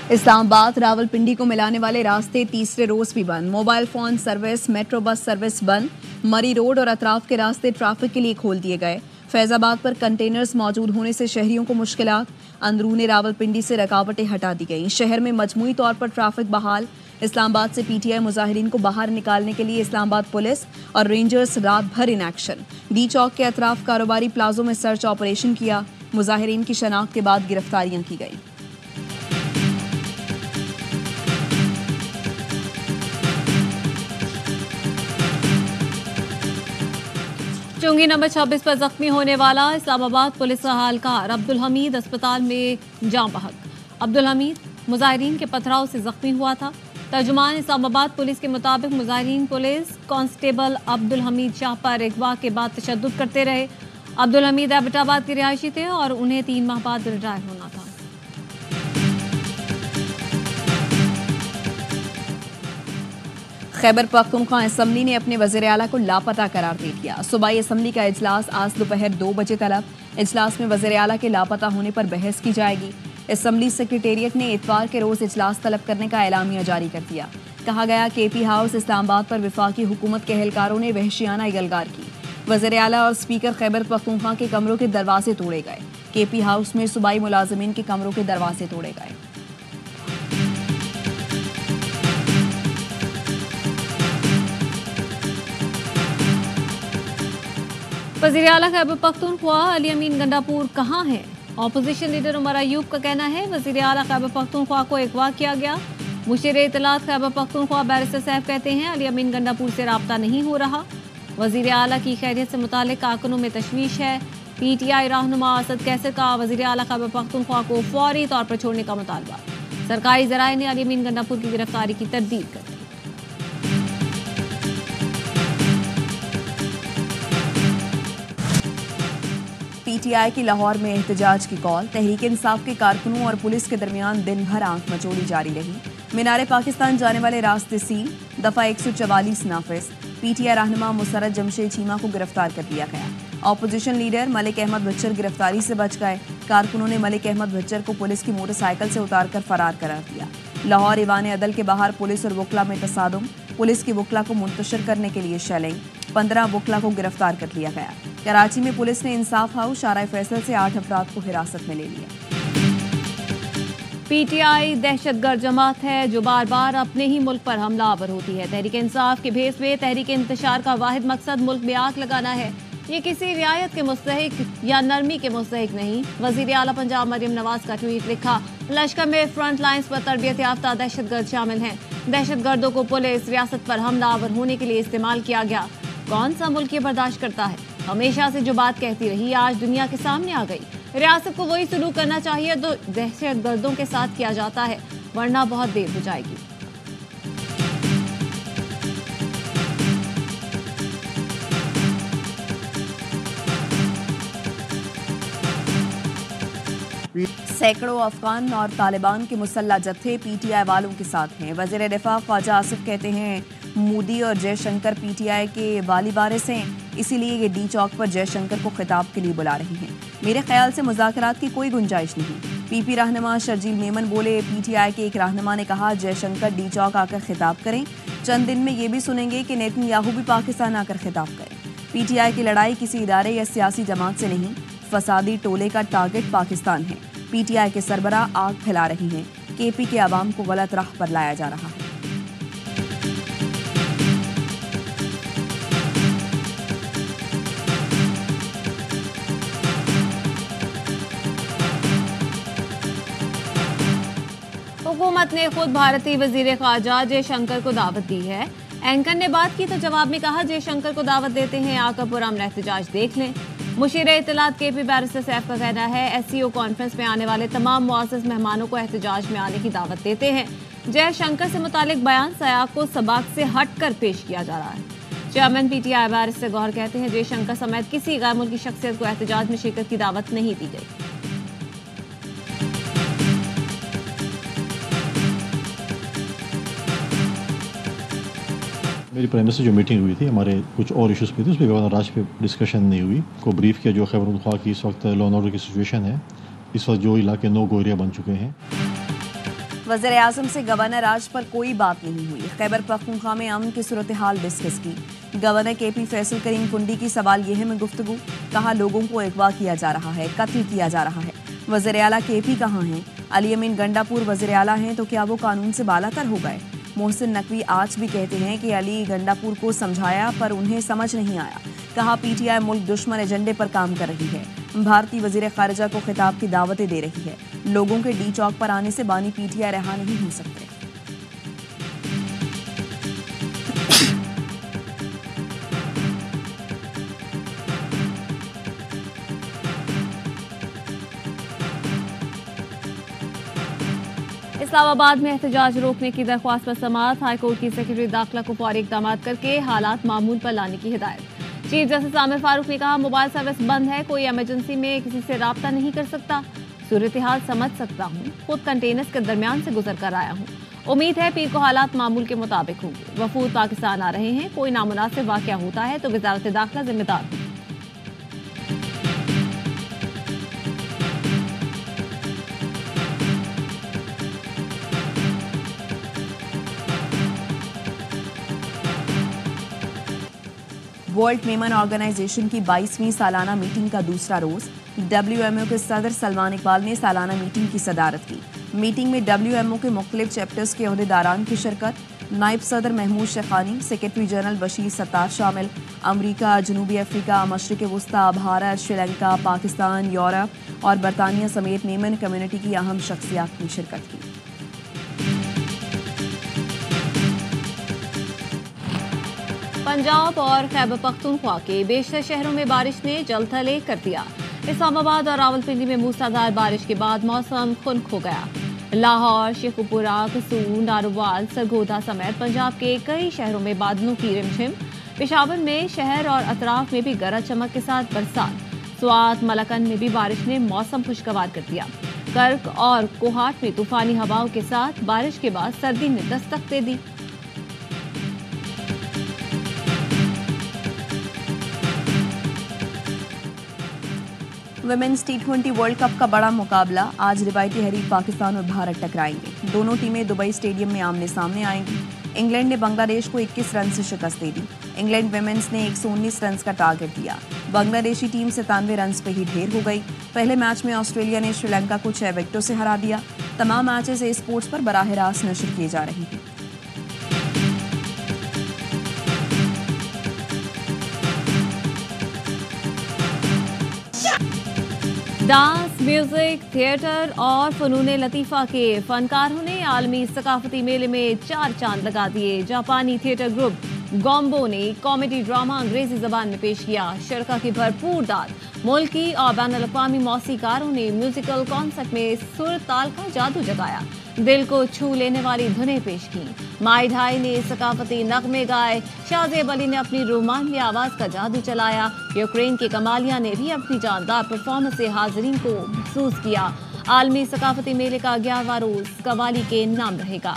इस्लामाबाद रावलपिंडी को मिलाने वाले रास्ते तीसरे रोज भी बंद। Mobile phone service, metro bus service बंद। मरी रोड और अतराफ के रास्ते ट्रैफिक के लिए खोल दिए गए। फैजाबाद पर कंटेनर्स मौजूद होने से शहरियों को मुश्किलात। अंदरूनी रावलपिंडी से रकावटें हटा दी गईं। शहर में मजमूई तौर पर ट्रैफिक बहाल। इस्लामाबाद से पीटीआई मुजाहिरीन को बाहर निकालने के लिए इस्लामाबाद पुलिस और रेंजर्स रात भर इन एक्शन। डी चौक के अतराफ कारोबारी प्लाजो में सर्च ऑपरेशन किया। मुजाहिरीन की शनाख्त के बाद गिरफ्तारियां की गई। चुंगी नंबर 26 पर जख्मी होने वाला इस्लामाबाद पुलिस का एहलकार अब्दुल हमीद अस्पताल में जाँ बहक। अब्दुल हमीद मुजाहिरीन के पथराव से जख्मी हुआ था। तर्जुमान इस्लामाबाद पुलिस के मुताबिक मुजाहिरीन पुलिस कांस्टेबल अब्दुल हमीद शाह पर अगवा के बाद तशद्दुद करते रहे। अब्दुल हमीद एबटाबाद के रिहायशी थे और उन्हें 3 माह बाद रिटायर होना था। खैबर पख्तूनख्वा असम्बली ने अपने वज़ीर आला को लापता करार दे दिया। सूबाई असम्बली का इजलास आज दोपहर 2 बजे तलब। इजलास में वज़ीर आला के लापता होने पर बहस की जाएगी। असम्बली सेक्रेटेरिएट ने इतवार के रोज इजलास तलब करने का एलामिया जारी कर दिया। कहा गया केपी हाउस इस्लामाबाद पर विफाकी हुकूमत के एहलकारों ने वहशियाना इगलगार की। वज़ीर आला और स्पीकर खैबर पख्तूनख्वा के कमरों के दरवाजे तोड़े गए। केपी हाउस में सूबाई मुलाजमीन के कमरों के दरवाजे तोड़े गए। वज़ीर आला खैबर पख्तूनख्वा अली अमीन गंडापुर कहाँ हैं? ऑपोजिशन लीडर उमर अयूब का कहना है वज़ीर आला खैबर पख्तूनख्वा को अगवा किया गया। मुशीर इत्तलात खैबर पख्तूनख्वा बैरिस्टर साहब कहते हैं अली अमीन गंडापुर से राब्ता नहीं हो रहा। वज़ीर आला की खैरियत से मुतालिक कारकुनों में तशवीश है। पीटीआई रहनुमा असद कैसर का वज़ीर आला खैबर पख्तूनख्वा को फौरी तौर पर छोड़ने का मुतालबा। सरकारी ज़राए ने अली अमीन गंडापुर की गिरफ्तारी की तरदीद कर दी। पीटीआई की लाहौर में एहतजाज की कॉल। तहरीक इंसाफ के कारकुनों और पुलिस के दरमियान दिन भर आंख मचोड़ी जारी रही। मीनारे पाकिस्तान जाने वाले रास्ते सील। दफा 144 नाफिज। पीटीआई रहनुमा मुसरत जमशेद चीमा को गिरफ्तार कर लिया गया। ऑपोजिशन लीडर मलिक अहमद भच्चर गिरफ्तारी से बच गए। कारकुनों ने मलिक अहमद भच्चर को पुलिस की मोटरसाइकिल से उतारकर फरार करार दिया। लाहौर ईवान अदल के बाहर पुलिस और वकला में तसादुम। पुलिस की वकला को मुंतशिर करने के लिए शेलिंग। 15 वकला को गिरफ्तार कर लिया गया। कराची में पुलिस ने इंसाफ हाउस शाराए फैसल से 8 अफराद को हिरासत में ले लिया। पीटीआई दहशतगर्द जमात है जो बार बार अपने ही मुल्क पर हमलावर होती है। तहरीक इंसाफ के भेस में तहरीक इंतशार का वाहिद मकसद मुल्क में आग लगाना है। ये किसी रियायत के मुस्तहिक या नरमी के मुस्तहिक नहीं। वज़ीर आला पंजाब मरियम नवाज का ट्वीट लिखा। लश्कर में फ्रंट लाइन्स पर तरबियत याफ्ता दहशतगर्द शामिल हैं। दहशतगर्दों को पुलिस रियासत पर हमलावर होने के लिए इस्तेमाल किया गया। कौन सा मुल्क ये बर्दाश्त करता है? हमेशा से जो बात कहती रही आज दुनिया के सामने आ गई। रियासत को वही सलूक करना चाहिए तो दहशतगर्दों के साथ किया जाता है, वरना बहुत देर हो जाएगी। सैकड़ों अफगान और तालिबान के मुसल्ला जत्थे पीटीआई वालों के साथ हैं। वज़ीर दिफा ख्वाजा आसिफ कहते हैं मोदी और जयशंकर पीटीआई के वाली वारिस हैं, इसीलिए ये डी चौक पर जयशंकर को खिताब के लिए बुला रहे हैं। मेरे ख्याल से मुज़ाकरात की कोई गुंजाइश नहीं। पीपी रहनुमा शर्जील मेमन बोले पीटीआई के एक रहनुमा ने कहा जयशंकर डी चौक आकर खिताब करें। चंद दिन में ये भी सुनेंगे कि नेतन्याहू भी पाकिस्तान आकर खिताब करें। पीटीआई की लड़ाई किसी इदारे या सियासी जमात से नहीं, फसादी टोले का टारगेट पाकिस्तान है। पीटीआई के सरबराह आग फैला रही हैं। केपी के अवाम को गलत राह पर लाया जा रहा है। हुकूमत ने खुद भारतीय वजीर ख़ारजा जयशंकर को दावत दी है। एंकर ने बात की तो जवाब में कहा जयशंकर को दावत देते हैं, आकर पुरअमन एहतजाज देख लें। मुशीर इत्तलात केपी बैरिस्टर साहब का कहना है एससीओ कॉन्फ्रेंस में आने वाले तमाम मुअज़्ज़ज़ मेहमानों को एहतजाज में आने की दावत देते हैं। जयशंकर से मुतालिक बयान सयाक को सबाक से हट कर पेश किया जा रहा है। चेयरमैन पीटीआई बैरिस्टर गौहर कहते हैं जयशंकर समेत किसी गैर मुल्की शख्सियत को एहतजाज में शिरकत की दावत नहीं दी गई। मेरी प्राइम मिनिस्टर जो मीटिंग हुई थी हमारे कुछ और इश्यूज़ पे थी, उस पर गवर्नर राज पे डिस्कशन नहीं हुई। को ब्रीफ किया जो खैबर पख्तूनख्वा की इस वक्त लॉ एंड ऑर्डर की सिचुएशन है। इस वक्त जो इलाके नो गो एरिया बन चुके हैं। वज़ीर आज़म से गवर्नर आज पर कोई बात नहीं हुई। खैबर पख्तूनख्वा में अमन की सूरत हाल डिस्कस की। गवर्नर KP फैसल करीम कुंडी की सवाल यह में गुफ्तगू। कहा लोगों को अगवा किया जा रहा है, कत्ल किया जा रहा है। वज़ीर आला KP कहाँ हैं? अली अमीन गंडापुर वज़ीर आला हैं तो क्या वो कानून से बालातर हो गए? मोहसिन नकवी आज भी कहते हैं कि अली गंडापुर को समझाया पर उन्हें समझ नहीं आया। कहा PTI मुल्क दुश्मन एजेंडे पर काम कर रही है। भारतीय वज़ीर खारिजा को खिताब की दावतें दे रही है। लोगों के डी चौक पर आने से बानी PTI रहा नहीं हो सकते। इस्लामाबाद में एहतजाज रोकने की दरख्वास्त पर समाअत। हाईकोर्ट की सेक्रेटरी दाखिला को फौरी इक़दाम करके हालात मामूल पर लाने की हिदायत। चीफ जस्टिस आमिर फारूक ने कहा मोबाइल सर्विस बंद है, कोई इमरजेंसी में किसी से राब्ता नहीं कर सकता। सूरत हाल समझ सकता हूँ, खुद कंटेनर्स के दरमियान से गुजर कर आया हूँ। उम्मीद है पीर को हालात मामूल के मुताबिक होंगे। वफूद पाकिस्तान आ रहे हैं, कोई नामुनासिब वाक़या होता है तो वज़ारत दाखिला जिम्मेदार है। वर्ल्ड मेमन ऑर्गेनाइजेशन की 22वीं सालाना मीटिंग का दूसरा रोज WMO के सदर सलमान इकबाल ने सालाना मीटिंग की सदारत की। मीटिंग में WMO के मुख्तलिफ चैप्टर्स के ओहदेदारान की शिरकत। नायब सदर महमूद शेखानी, सेक्रेटरी जनरल बशीर सत्तार शामिल। अमरीका, जनूबी अफ्रीका, मशरिक वस्ता, भारत, श्रीलंका, पाकिस्तान, यूरोप और बरतानिया समेत मेमन कम्युनिटी की अहम शख्सियात ने शिरकत की। पंजाब और खैबर पख्तूनख्वा के बेशतर शहरों में बारिश ने जलथल कर दिया। इस्लामाबाद और रावलपिंडी में मूसलाधार बारिश के बाद मौसम खुनक हो गया। लाहौर, शेखुपुरा, कसूर, नारोवाल, सरगोधा समेत पंजाब के कई शहरों में बादलों की रिमझिम। पेशावर में शहर और अतराफ में भी गरज चमक के साथ बरसात। स्वात, मलकन में भी बारिश ने मौसम खुशगवार कर दिया। कर्क और कोहाट में तूफानी हवाओं के साथ बारिश के बाद सर्दी ने दस्तक दे दी। वुमेन्स T20 वर्ल्ड कप का बड़ा मुकाबला। आज रिवायती हरीफ पाकिस्तान और भारत टकराएंगे। दोनों टीमें दुबई स्टेडियम में आमने सामने आएंगी। इंग्लैंड ने बांग्लादेश को 21 रन से शिकस्त दे दी। इंग्लैंड वुमेन्स ने 119 रन का टारगेट दिया। बांग्लादेशी टीम 97 रन पे ही ढेर हो गई। पहले मैच में ऑस्ट्रेलिया ने श्रीलंका को 6 विकेटों से हरा दिया। तमाम मैचेस ए स्पोर्ट्स पर बराह रास्त नशर किए जा रहे हैं। डांस, म्यूजिक, थिएटर और फनून लतीफ़ा के फनकारों ने आलमी सकाफती मेले में 4 चांद लगा दिए। जापानी थिएटर ग्रुप गॉम्बो ने कॉमेडी ड्रामा अंग्रेजी जबान में पेश किया। शरका की भरपूर दाद। मुल्की और बैनुल-अक़वामी मौसीकारों ने म्यूजिकल कॉन्सर्ट में सुर ताल का जादू जगाया। दिल को छू लेने वाली धुनें पेश की। माई ढाई ने सकाफती नगमे गाए। शाहज़ेब अली ने अपनी रोमांचक आवाज का जादू चलाया। यूक्रेन के कमालिया ने भी अपनी जानदार परफॉर्मेंस से हाज़रीन को महसूस किया। आलमी सकाफती मेले का 11वां रोज कवाली के नाम रहेगा।